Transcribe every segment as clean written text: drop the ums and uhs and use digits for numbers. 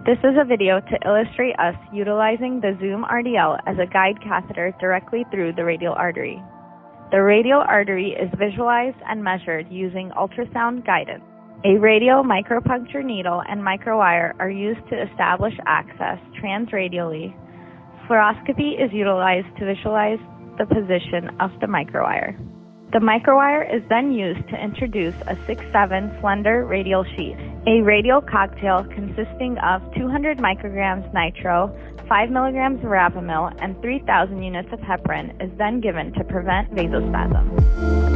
This is a video to illustrate us utilizing the Zoom RDL as a guide catheter directly through the radial artery. The radial artery is visualized and measured using ultrasound guidance. A radial micropuncture needle and microwire are used to establish access transradially. Fluoroscopy is utilized to visualize the position of the microwire. The microwire is then used to introduce a 6-7 slender radial sheath. A radial cocktail consisting of 200 micrograms nitro, 5 milligrams verapamil, and 3,000 units of heparin is then given to prevent vasospasm.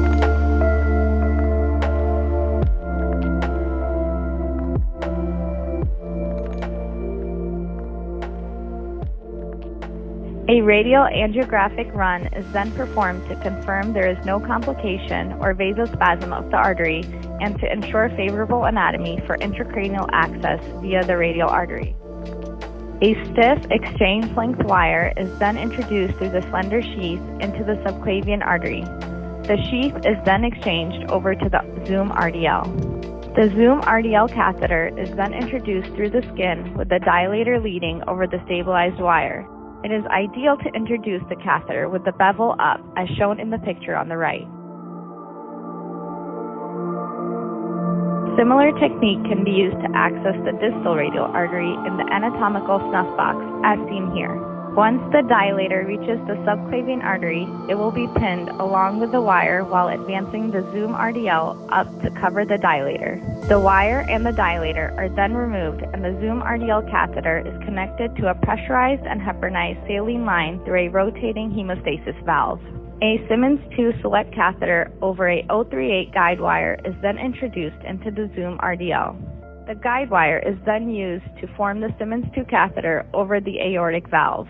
A radial angiographic run is then performed to confirm there is no complication or vasospasm of the artery and to ensure favorable anatomy for intracranial access via the radial artery. A stiff exchange length wire is then introduced through the slender sheath into the subclavian artery. The sheath is then exchanged over to the Zoom RDL. The Zoom RDL catheter is then introduced through the skin with the dilator leading over the stabilized wire. It is ideal to introduce the catheter with the bevel up, as shown in the picture on the right. Similar technique can be used to access the distal radial artery in the anatomical snuff box, as seen here. Once the dilator reaches the subclavian artery, it will be pinned along with the wire while advancing the Zoom RDL up to cover the dilator. The wire and the dilator are then removed and the Zoom RDL catheter is connected to a pressurized and heparinized saline line through a rotating hemostasis valve. A Simmons 2 select catheter over a 038 guide wire is then introduced into the Zoom RDL. The guide wire is then used to form the Simmons 2 catheter over the aortic valve.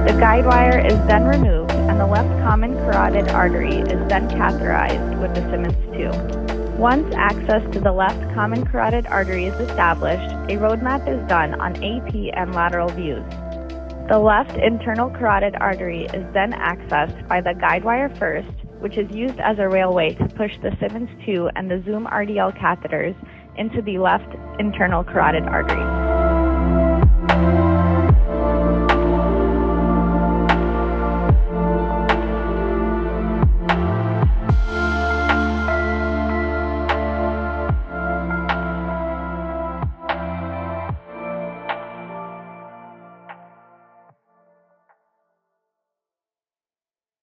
The guide wire is then removed and the left common carotid artery is then catheterized with the Simmons 2. Once access to the left common carotid artery is established, a roadmap is done on AP and lateral views. The left internal carotid artery is then accessed by the guide wire first, which is used as a railway to push the Simmons 2 and the Zoom RDL catheters into the left internal carotid artery.